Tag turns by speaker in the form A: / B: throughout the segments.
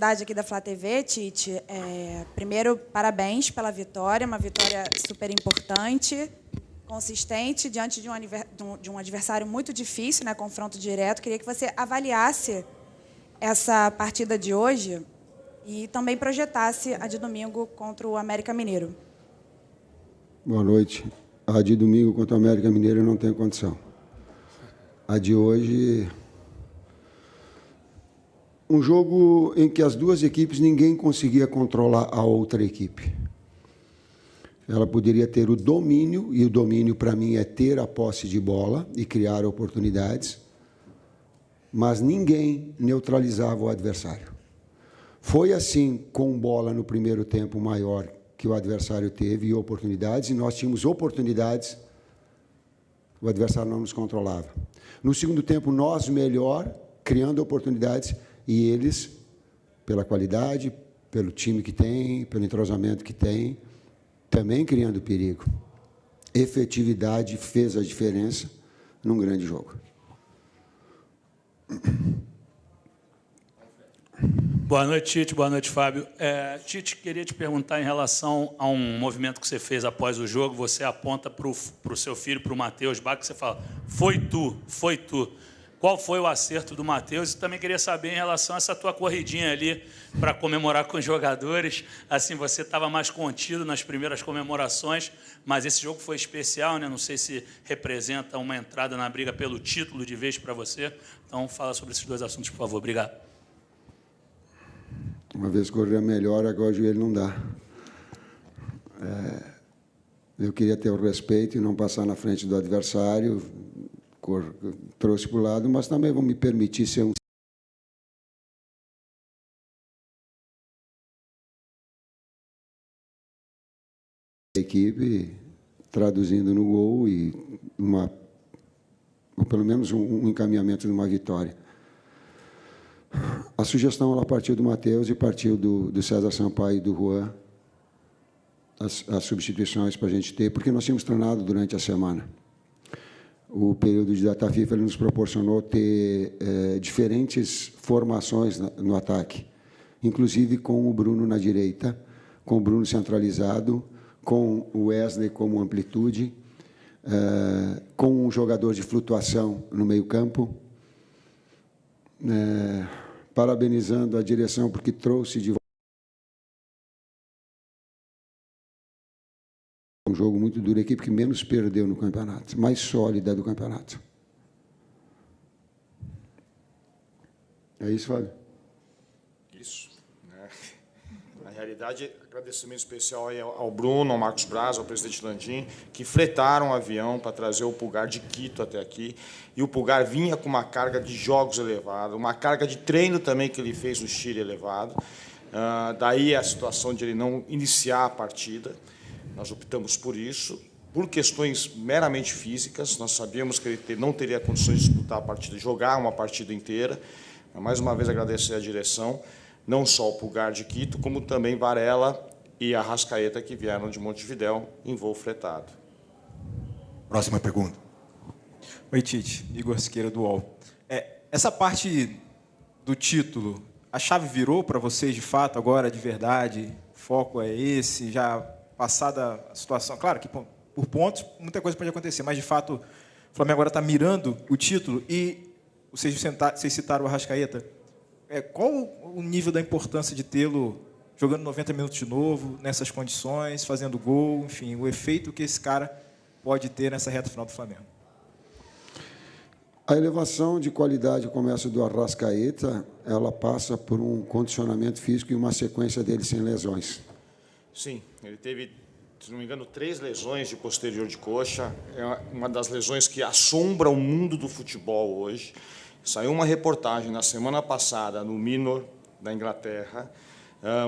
A: Aqui da Flá TV, Tite. Primeiro, parabéns pela vitória, uma vitória super importante, consistente, diante de um adversário muito difícil, né, confronto direto. Queria que você avaliasse essa partida de hoje e também projetasse a de domingo contra o América Mineiro.
B: Boa noite. A de domingo contra o América Mineiro eu não tenho condição. A de hoje... Um jogo em que as duas equipes, ninguém conseguia controlar a outra equipe. Ela poderia ter o domínio, e o domínio, para mim, é ter a posse de bola e criar oportunidades, mas ninguém neutralizava o adversário. Foi assim, com bola no primeiro tempo maior que o adversário teve, e oportunidades, e nós tínhamos oportunidades, o adversário não nos controlava. No segundo tempo, nós melhor, criando oportunidades, e eles, pela qualidade, pelo time que tem, pelo entrosamento que tem, também criando perigo. Efetividade fez a diferença num grande jogo.
C: Boa noite, Tite. Boa noite, Fábio. Tite, queria te perguntar em relação a um movimento que você fez após o jogo. Você aponta para o seu filho, para o Matheus Bach, que você fala, foi tu, foi tu. Qual foi o acerto do Matheus? E também queria saber em relação a essa tua corridinha ali para comemorar com os jogadores. Assim, você estava mais contido nas primeiras comemorações, mas esse jogo foi especial, né? Não sei se representa uma entrada na briga pelo título de vez para você. Então, fala sobre esses dois assuntos, por favor. Obrigado.
B: Uma vez correr melhor, agora o joelho não dá. Eu queria ter o respeito e não passar na frente do adversário. Trouxe para o lado, mas também vou me permitir ser um equipe, traduzindo no gol e ou pelo menos um encaminhamento de uma vitória. A sugestão ela partiu do Matheus e partiu do César Sampaio e do Juan, as substituições para a gente ter, porque nós tínhamos treinado durante a semana. O período de data FIFA ele nos proporcionou ter diferentes formações no ataque, inclusive com o Bruno na direita, com o Bruno centralizado, com o Wesley como amplitude, com um jogador de flutuação no meio-campo, parabenizando a direção porque trouxe de volta um jogo muito duro, a equipe que menos perdeu no campeonato, mais sólida do campeonato. É isso, Fábio?
D: Isso. Na realidade, agradecimento especial aí ao Bruno, ao Marcos Braz, ao presidente Landim, que fretaram o avião para trazer o Pulgar de Quito até aqui. E o Pulgar vinha com uma carga de jogos elevada, uma carga de treino também que ele fez no Chile elevado. Daí a situação de ele não iniciar a partida. Nós optamos por isso, por questões meramente físicas. Nós sabíamos que ele não teria condições de disputar a partida, jogar uma partida inteira. Mais uma vez, agradecer à direção, não só o Pulgar de Quito, como também Varela e a Arrascaeta, que vieram de Montevidéu em voo fretado.
E: Próxima pergunta.
F: Oi, Tite. Igor Siqueira, do UOL. Essa parte do título, a chave virou para vocês, de fato, agora, de verdade? O foco é esse, já passada a situação? Claro que, por pontos, muita coisa pode acontecer, mas, de fato, o Flamengo agora está mirando o título e vocês citaram o Arrascaeta. Qual o nível da importância de tê-lo jogando 90 minutos de novo, nessas condições, fazendo gol, enfim, o efeito que esse cara pode ter nessa reta final do Flamengo?
B: A elevação de qualidade do comércio do Arrascaeta, ela passa por um condicionamento físico e uma sequência dele sem lesões.
D: Sim, ele teve, se não me engano, 3 lesões de posterior de coxa. É uma das lesões que assombra o mundo do futebol hoje. Saiu uma reportagem na semana passada no Minor, da Inglaterra,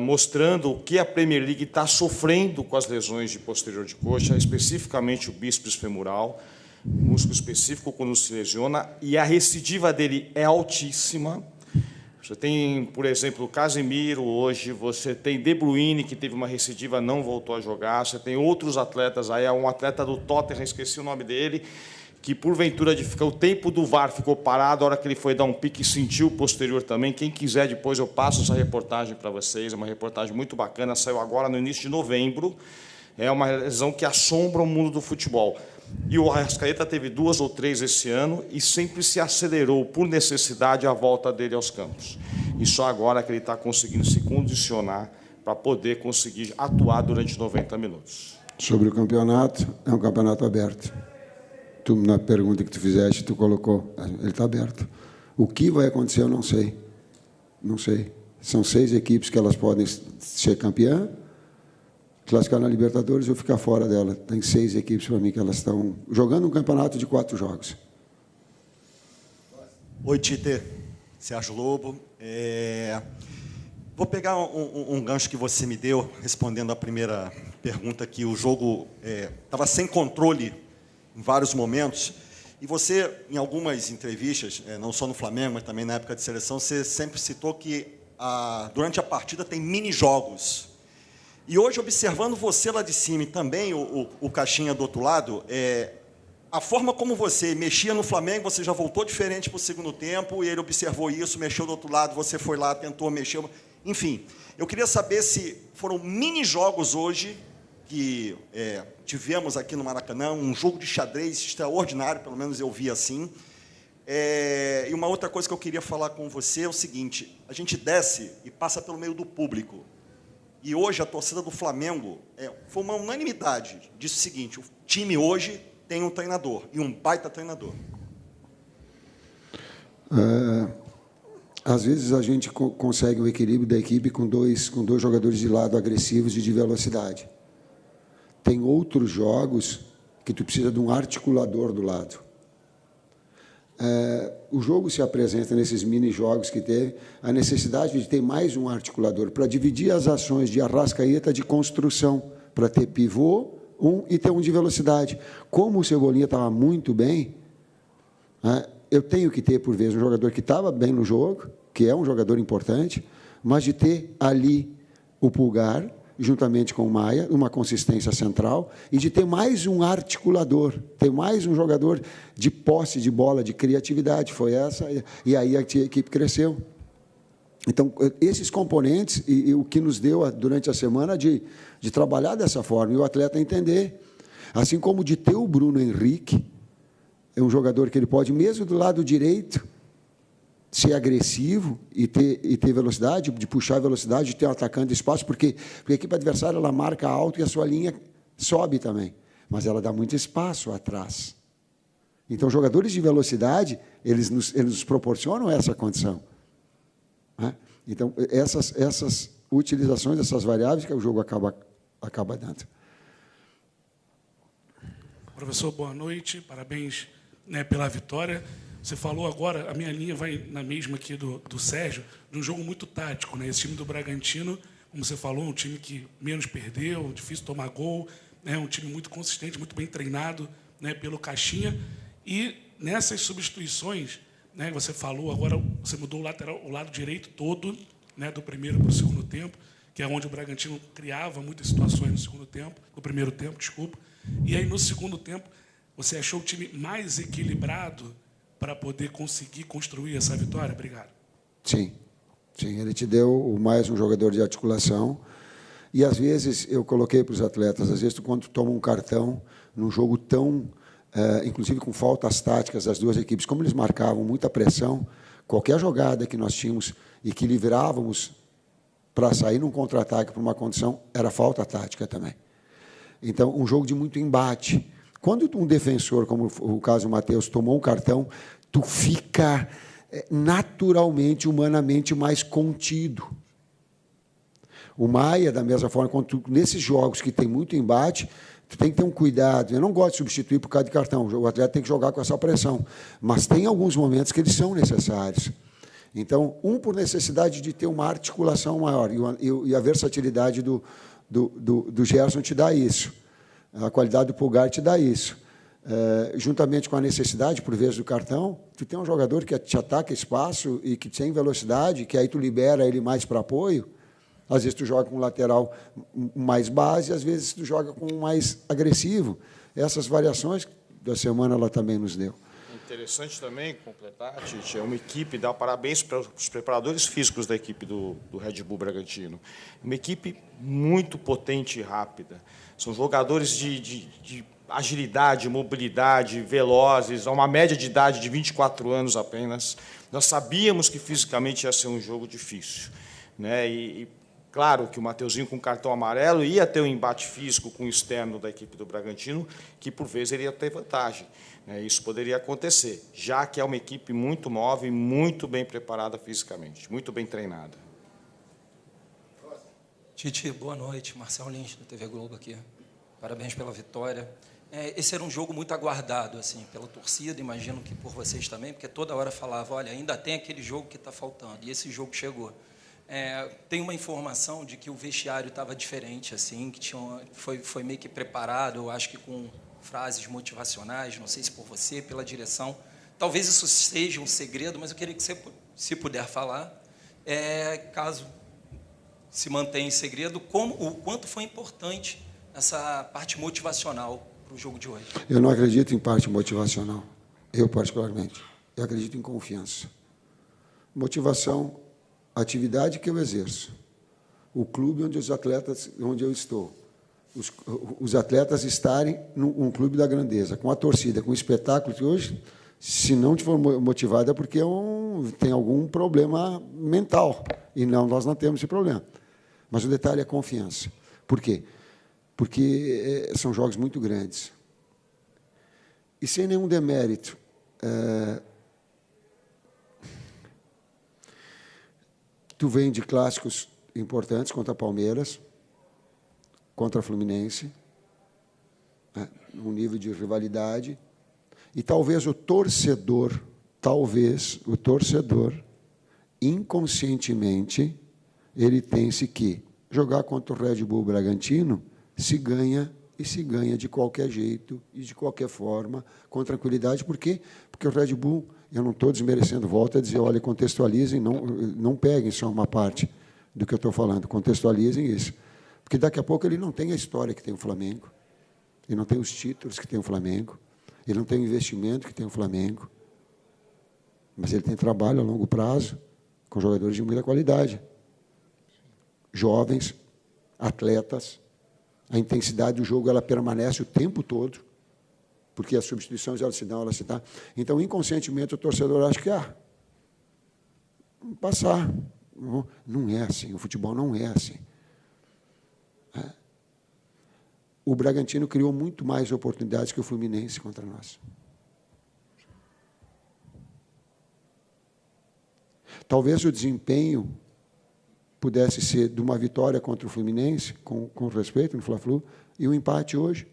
D: mostrando o que a Premier League está sofrendo com as lesões de posterior de coxa, especificamente o bíceps femoral, músculo específico quando se lesiona, e a recidiva dele é altíssima. Você tem, por exemplo, o Casemiro hoje, você tem De Bruyne, que teve uma recidiva, não voltou a jogar, você tem outros atletas, aí um atleta do Tottenham, esqueci o nome dele, que porventura de ficar o tempo do VAR ficou parado, a hora que ele foi dar um pique sentiu o posterior também. Quem quiser depois eu passo essa reportagem para vocês, é uma reportagem muito bacana, saiu agora no início de novembro. É uma lesão que assombra o mundo do futebol. E o Arrascaeta teve 2 ou 3 esse ano e sempre se acelerou por necessidade a volta dele aos campos. E só agora que ele está conseguindo se condicionar para poder conseguir atuar durante 90 minutos.
B: Sobre o campeonato, é um campeonato aberto. Tu, na pergunta que tu fizeste, tu colocou, ele está aberto. O que vai acontecer, eu não sei. Não sei. São 6 equipes que elas podem ser campeã, classificar na Libertadores ou ficar fora dela. Tem 6 equipes, para mim, que elas estão jogando um campeonato de 4 jogos.
E: Oi, Tite. Sérgio Lobo. Vou pegar um gancho que você me deu, respondendo a primeira pergunta, que o jogo estava sem controle em vários momentos. E você, em algumas entrevistas, não só no Flamengo, mas também na época de seleção, você sempre citou que durante a partida tem mini-jogos. E hoje, observando você lá de cima e também o Caixinha do outro lado, a forma como você mexia no Flamengo, você já voltou diferente para o segundo tempo, e ele observou isso, mexeu do outro lado, você foi lá, tentou mexer. Enfim, eu queria saber se foram mini-jogos hoje que tivemos aqui no Maracanã, um jogo de xadrez extraordinário, pelo menos eu vi assim. E uma outra coisa que eu queria falar com você é o seguinte: a gente desce e passa pelo meio do público. E hoje a torcida do Flamengo foi uma unanimidade. Disse o seguinte: o time hoje tem um treinador, e um baita treinador.
B: Às vezes a gente consegue o equilíbrio da equipe com dois jogadores de lado agressivos e de velocidade. Tem outros jogos que tu precisa de um articulador do lado. O jogo se apresenta nesses mini-jogos que teve, a necessidade de ter mais um articulador para dividir as ações de Arrascaeta de construção, para ter pivô, e ter um de velocidade. Como o Cebolinha estava muito bem, eu tenho que ter, por vezes, um jogador que estava bem no jogo, que é um jogador importante, mas de ter ali o Pulgar, juntamente com o Maia, uma consistência central, e de ter mais um articulador, ter mais um jogador de posse de bola, de criatividade. Foi essa, e aí a equipe cresceu. Então, esses componentes, e o que nos deu, durante a semana, de trabalhar dessa forma, e o atleta entender. Assim como de ter o Bruno Henrique, é um jogador que ele pode, mesmo do lado direito, ser agressivo e ter velocidade, de puxar a velocidade, de ter um atacante de espaço, porque a equipe adversária ela marca alto e a sua linha sobe também, mas ela dá muito espaço atrás. Então, jogadores de velocidade, eles nos proporcionam essa condição. Então, essas utilizações, essas variáveis que o jogo acaba dando.
G: Professor, boa noite, parabéns, pela vitória. Você falou agora, a minha linha vai na mesma aqui do Sérgio, de um jogo muito tático. Esse time do Bragantino, como você falou, um time que menos perdeu, difícil tomar gol, um time muito consistente, muito bem treinado pelo Caixinha. E nessas substituições, você falou agora, você mudou o lado direito todo, do primeiro para o segundo tempo, que é onde o Bragantino criava muitas situações no primeiro tempo, desculpa. E aí, no segundo tempo, você achou o time mais equilibrado para poder conseguir construir essa vitória? Obrigado.
B: Sim, ele te deu mais um jogador de articulação. E, às vezes, eu coloquei para os atletas, às vezes, quando tu toma um cartão num jogo tão, inclusive com faltas táticas das duas equipes, como eles marcavam muita pressão, qualquer jogada que nós tínhamos e que livrávamos para sair num contra-ataque para uma condição, era falta tática também. Então, um jogo de muito embate. Quando um defensor, como o caso do Matheus, tomou um cartão, tu fica naturalmente, humanamente mais contido. O Maia, da mesma forma, nesses jogos que tem muito embate, tu tem que ter um cuidado. Eu não gosto de substituir por causa de cartão. O atleta tem que jogar com essa pressão. Mas tem alguns momentos que eles são necessários. Então, por necessidade de ter uma articulação maior. E a versatilidade do Gerson te dá isso. A qualidade do Pulgar te dá isso. Juntamente com a necessidade, por vezes, do cartão, tu tem um jogador que te ataca espaço e que tem velocidade, que aí tu libera ele mais para apoio. Às vezes tu joga com um lateral mais base, às vezes tu joga com um mais agressivo. Essas variações da semana ela também nos deu.
D: Interessante também completar, Tite, é uma equipe, dá parabéns para os preparadores físicos da equipe do Red Bull Bragantino. Uma equipe muito potente e rápida. São jogadores de agilidade, mobilidade, velozes, a uma média de idade de 24 anos apenas. Nós sabíamos que fisicamente ia ser um jogo difícil, né? E claro que o Mateuzinho com cartão amarelo ia ter um embate físico com o externo da equipe do Bragantino, que por vezes ele ia ter vantagem. Isso poderia acontecer, já que é uma equipe muito nova e muito bem preparada fisicamente, muito bem treinada.
H: Tite, boa noite. Marcel Lins, do TV Globo aqui. Parabéns pela vitória. Esse era um jogo muito aguardado, assim, pela torcida, imagino que por vocês também, porque toda hora falava, olha, ainda tem aquele jogo que está faltando, e esse jogo chegou. Tem uma informação de que o vestiário estava diferente, assim, que foi meio que preparado, eu acho que com frases motivacionais, não sei se por você, pela direção. Talvez isso seja um segredo, mas eu queria que você, se puder falar, caso se mantenha em segredo, o quanto foi importante essa parte motivacional para o jogo de hoje.
B: Eu não acredito em parte motivacional, eu particularmente. Eu acredito em confiança. Motivação, atividade que eu exerço. O clube onde eu estou. Os atletas estarem num clube da grandeza, com a torcida, com o espetáculo que hoje, se não te for motivado, é porque tem algum problema mental. E nós não temos esse problema. Mas o detalhe é confiança. Por quê? Porque são jogos muito grandes. E sem nenhum demérito. Tu vem de clássicos importantes contra Palmeiras, contra a Fluminense, um nível de rivalidade, e talvez o torcedor, inconscientemente, ele pense que jogar contra o Red Bull Bragantino se ganha de qualquer jeito e de qualquer forma, com tranquilidade. Por quê? Porque o Red Bull, eu não estou desmerecendo, volto a dizer, olha, contextualizem, não peguem só uma parte do que eu estou falando, contextualizem isso. Porque daqui a pouco ele não tem a história que tem o Flamengo, ele não tem os títulos que tem o Flamengo, ele não tem o investimento que tem o Flamengo, mas ele tem trabalho a longo prazo com jogadores de muita qualidade. Jovens, atletas, a intensidade do jogo ela permanece o tempo todo, porque as substituições elas se dão. Então, inconscientemente, o torcedor acha que passar. Não é assim, o futebol não é assim. O Bragantino criou muito mais oportunidades que o Fluminense contra nós. Talvez o desempenho pudesse ser de uma vitória contra o Fluminense, com respeito, no Fla-Flu, e um empate hoje.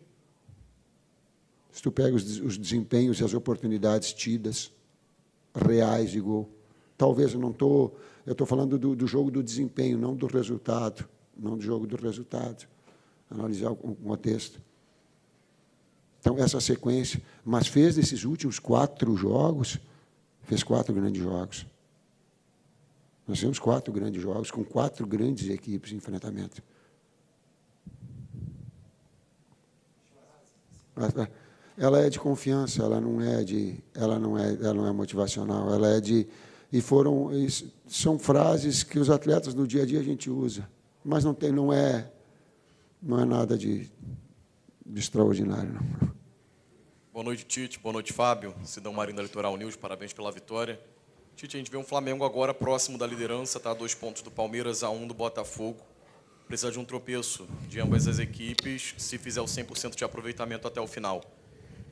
B: Se tu pega os desempenhos e as oportunidades tidas, reais de gol. Talvez eu estou falando do jogo do desempenho, não do resultado, não do jogo do resultado. Analisar o contexto. Então, essa sequência, mas fez desses últimos 4 jogos, fez 4 grandes jogos. Nós temos 4 grandes jogos, com 4 grandes equipes em enfrentamento. Ela é de confiança, ela não é motivacional, ela é de... São frases que os atletas no dia a dia a gente usa, mas não é nada de extraordinário, não.
I: Boa noite, Tite. Boa noite, Fábio. Sidão Marinho da Litoral News, parabéns pela vitória. Tite, a gente vê um Flamengo agora próximo da liderança, está a 2 pontos do Palmeiras, a 1 do Botafogo. Precisa de um tropeço de ambas as equipes, se fizer o 100% de aproveitamento até o final.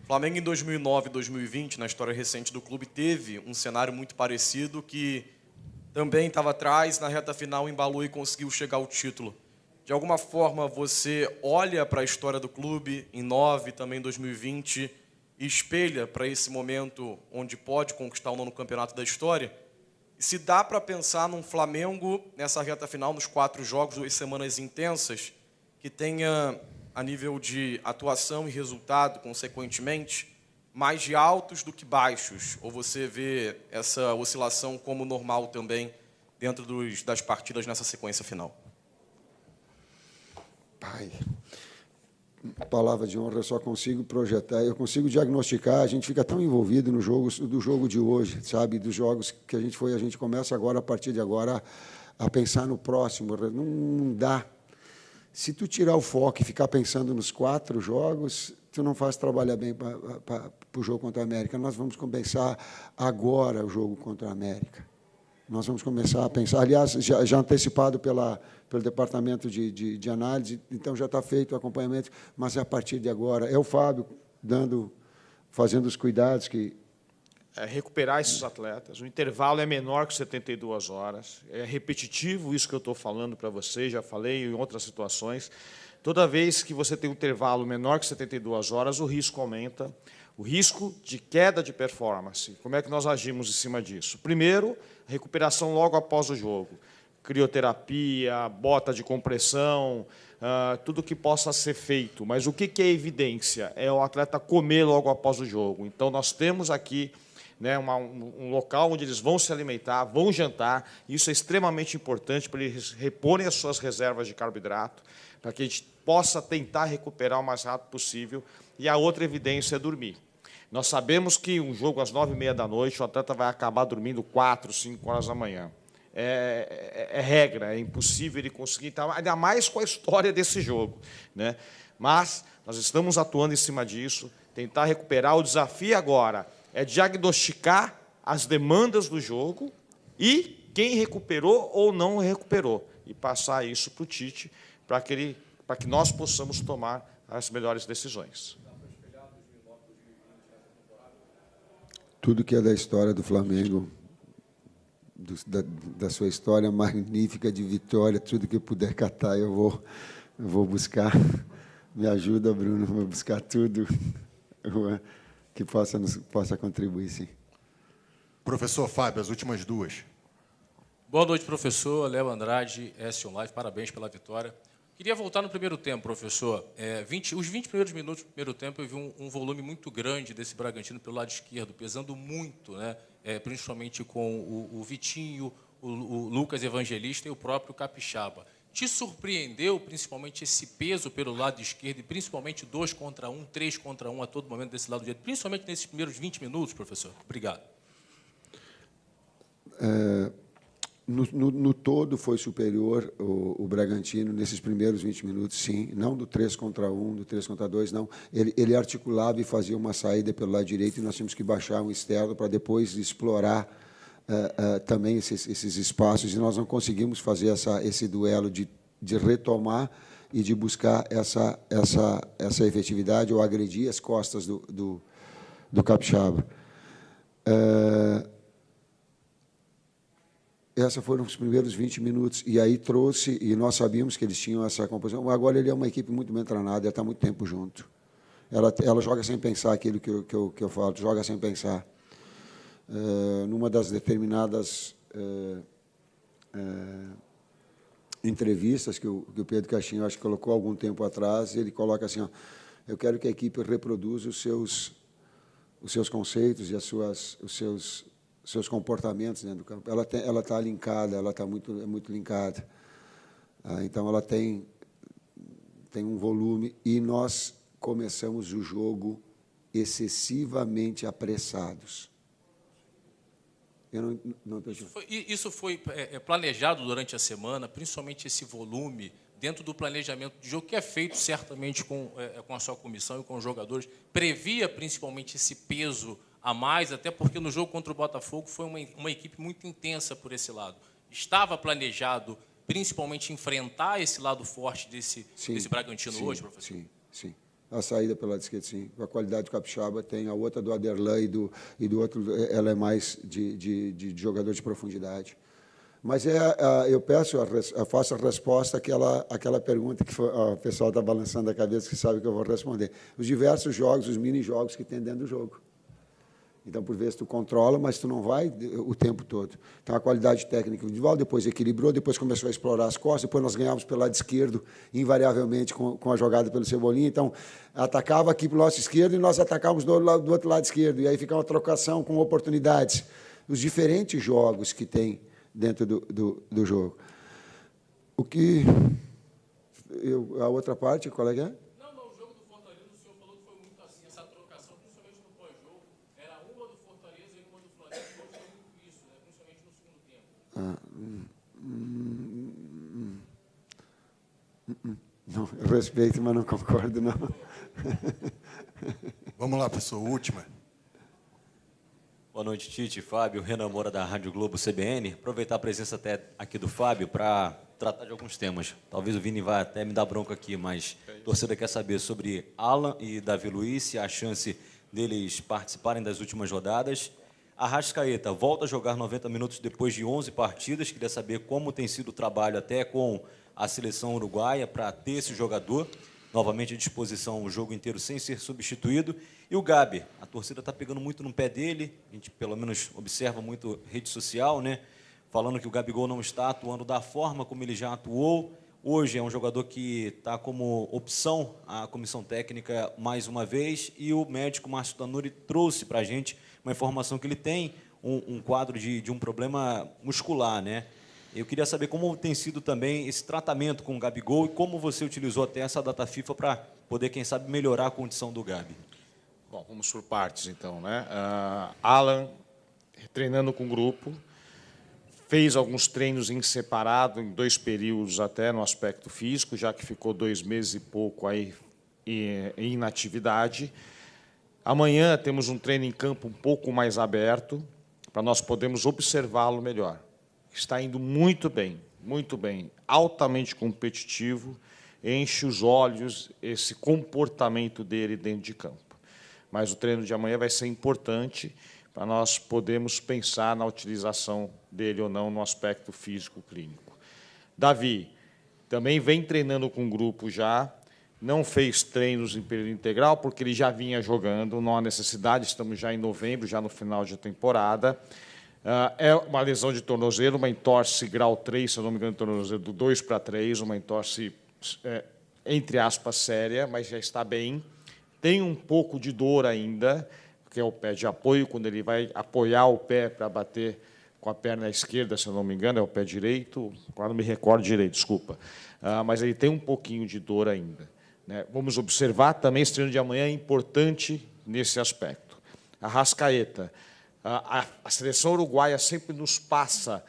I: Flamengo em 2009 e 2020, na história recente do clube, teve um cenário muito parecido, que também estava atrás, na reta final embalou e conseguiu chegar ao título. De alguma forma, você olha para a história do clube em 9, também em 2020, e espelha para esse momento onde pode conquistar o 9º campeonato da história? E se dá para pensar num Flamengo, nessa reta final, nos 4 jogos, 2 semanas intensas, que tenha, a nível de atuação e resultado, consequentemente, mais de altos do que baixos? Ou você vê essa oscilação como normal também dentro das partidas nessa sequência final?
B: Pai, palavra de honra, eu só consigo projetar, eu consigo diagnosticar, a gente fica tão envolvido no jogo, do jogo de hoje, sabe, dos jogos que a gente começa agora, a partir de agora, a pensar no próximo. Não dá. Se tu tirar o foco e ficar pensando nos 4 jogos, tu não faz trabalhar bem para o jogo contra a América. Nós vamos começar agora o jogo contra a América. Nós vamos começar a pensar, aliás, já antecipado pelo departamento de análise, então já está feito o acompanhamento, mas é a partir de agora. É o Fábio fazendo os cuidados que...
D: recuperar esses atletas. O intervalo é menor que 72 horas. É repetitivo isso que eu estou falando para vocês, já falei em outras situações. Toda vez que você tem um intervalo menor que 72 horas, o risco aumenta. O risco de queda de performance. Como é que nós agimos em cima disso? Primeiro, recuperação logo após o jogo. Crioterapia, bota de compressão, tudo que possa ser feito. Mas o que é evidência? É o atleta comer logo após o jogo. Então, nós temos aqui, né, um local onde eles vão se alimentar, vão jantar. Isso é extremamente importante para eles reporem as suas reservas de carboidrato, para que a gente possa tentar recuperar o mais rápido possível. E a outra evidência é dormir. Nós sabemos que um jogo às 9h30 da noite, o atleta vai acabar dormindo 4, 5 horas da manhã. É regra, é impossível ele conseguir, ainda mais com a história desse jogo, né? Mas nós estamos atuando em cima disso, tentar recuperar. O desafio agora é diagnosticar as demandas do jogo e quem recuperou ou não recuperou, e passar isso para o Tite, para que nós possamos tomar as melhores decisões.
B: Tudo que é da história do Flamengo, da sua história magnífica de vitória, tudo que eu puder catar, eu vou buscar. Me ajuda, Bruno, vou buscar tudo que possa contribuir, sim.
J: Professor Fábio, as últimas 2.
K: Boa noite, professor. Léo Andrade, S1 Live, parabéns pela vitória. Queria voltar no primeiro tempo, professor. Os 20 primeiros minutos do primeiro tempo, eu vi um volume muito grande desse Bragantino pelo lado esquerdo, pesando muito, né? Principalmente com o Vitinho, o Lucas Evangelista e o próprio Capixaba. Te surpreendeu, principalmente, esse peso pelo lado esquerdo, e principalmente 2 contra 1, 3 contra 1 a todo momento desse lado direito, principalmente nesses primeiros 20 minutos, professor? Obrigado.
B: No todo foi superior o Bragantino nesses primeiros 20 minutos, sim. Não do 3 contra 1, do 3 contra 2, não. Ele articulava e fazia uma saída pelo lado direito e nós tínhamos que baixar um externo para depois explorar também esses espaços, e nós não conseguimos fazer esse duelo de retomar e de buscar essa efetividade ou agredir as costas do Capixaba. Esses foram os primeiros 20 minutos, e aí trouxe, e nós sabíamos que eles tinham essa composição. Agora ele é uma equipe muito bem treinada, ela está muito tempo junto. Ela joga sem pensar aquilo que eu falo, joga sem pensar. Numa das determinadas entrevistas que o Pedro Caixinha, acho que colocou algum tempo atrás, ele coloca assim, ó, eu quero que a equipe reproduza os seus conceitos e os seus comportamentos dentro do campo. Ela está linkada, ela está muito linkada. Então, ela tem um volume, e nós começamos o jogo excessivamente apressados.
K: Isso foi planejado durante a semana, principalmente esse volume, dentro do planejamento de jogo, que é feito certamente com a sua comissão e com os jogadores, previa principalmente esse peso a mais, até porque no jogo contra o Botafogo foi uma equipe muito intensa por esse lado. Estava planejado, principalmente, enfrentar esse lado forte desse Bragantino hoje, professor?
B: Sim. A saída pela lado esquerdo, sim. A qualidade do Capixaba tem, a outra do Aderlan e do outro, ela é mais de jogador de profundidade. Mas eu faço a resposta àquela pergunta que o pessoal está balançando a cabeça, que sabe que eu vou responder. Os diversos jogos, os mini-jogos que tem dentro do jogo. Então, por vezes, tu controla, mas tu não vai o tempo todo. Então, a qualidade técnica individual, depois equilibrou, depois começou a explorar as costas, depois nós ganhávamos pelo lado esquerdo, invariavelmente, com a jogada pelo Cebolinha. Então, atacava aqui pelo nosso esquerdo e nós atacávamos do outro lado esquerdo. E aí fica uma trocação com oportunidades. Os diferentes jogos que tem dentro do jogo. A outra parte, qual é que é?
K: Não, o jogo
B: Não, eu respeito, mas não concordo, não.
J: Vamos lá, professor, última.
L: Boa noite, Tite, Fábio, Renan Moura, da Rádio Globo CBN. Aproveitar a presença até aqui do Fábio para tratar de alguns temas. Talvez o Vini vá até me dar bronca aqui, mas a torcida quer saber sobre Alan e Davi Luiz, se há a chance deles participarem das últimas rodadas. Arrascaeta volta a jogar 90 minutos depois de 11 partidas. Queria saber como tem sido o trabalho até com a seleção uruguaia para ter esse jogador novamente à disposição o jogo inteiro sem ser substituído. E o Gabi, a torcida está pegando muito no pé dele, a gente pelo menos observa muito rede social, né? Falando que o Gabigol não está atuando da forma como ele já atuou. Hoje é um jogador que está como opção à comissão técnica mais uma vez, e o médico Márcio Tanuri trouxe para a gente uma informação que ele tem um quadro de um problema muscular, né? Eu queria saber como tem sido também esse tratamento com o Gabigol e como você utilizou até essa data FIFA para poder, quem sabe, melhorar a condição do Gabi.
D: Bom, vamos por partes, então, né? Alan, treinando com o grupo, fez alguns treinos em separado, em 2 períodos até, no aspecto físico, já que ficou 2 meses e pouco aí em inatividade. Amanhã temos um treino em campo um pouco mais aberto, para nós podermos observá-lo melhor. Está indo muito bem, altamente competitivo, enche os olhos esse comportamento dele dentro de campo. Mas o treino de amanhã vai ser importante para nós podermos pensar na utilização dele ou não no aspecto físico clínico. Davi também vem treinando com o grupo já, não fez treinos em período integral, porque ele já vinha jogando, não há necessidade, estamos já em novembro, já no final de temporada. É uma lesão de tornozelo, uma entorse grau 3, se eu não me engano, tornozelo do 2 para 3, uma entorse, entre aspas, séria, mas já está bem. Tem um pouco de dor ainda, que é o pé de apoio, quando ele vai apoiar o pé para bater com a perna esquerda, se eu não me engano, é o pé direito, agora não me recordo direito, desculpa. Mas ele tem um pouquinho de dor ainda, né? Vamos observar também, esse treino de amanhã é importante nesse aspecto. Arrascaeta. A seleção uruguaia sempre nos passa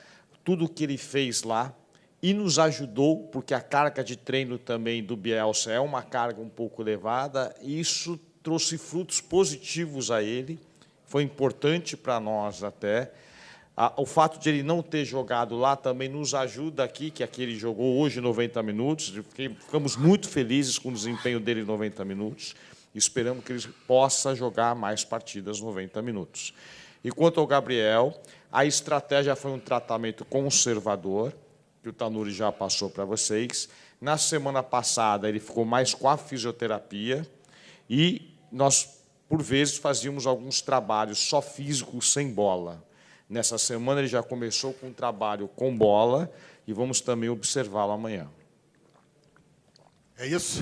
D: tudo o que ele fez lá e nos ajudou, porque a carga de treino também do Bielsa é uma carga um pouco elevada, e isso trouxe frutos positivos a ele, foi importante para nós até. O fato de ele não ter jogado lá também nos ajuda aqui, que aqui ele jogou hoje 90 minutos, ficamos muito felizes com o desempenho dele em 90 minutos, e esperamos que ele possa jogar mais partidas 90 minutos. E quanto ao Gabriel, a estratégia foi um tratamento conservador, que o Tanuri já passou para vocês. Na semana passada, ele ficou mais com a fisioterapia e nós, por vezes, fazíamos alguns trabalhos só físicos sem bola. Nessa semana, ele já começou com um trabalho com bola e vamos também observá-lo amanhã.
J: É isso?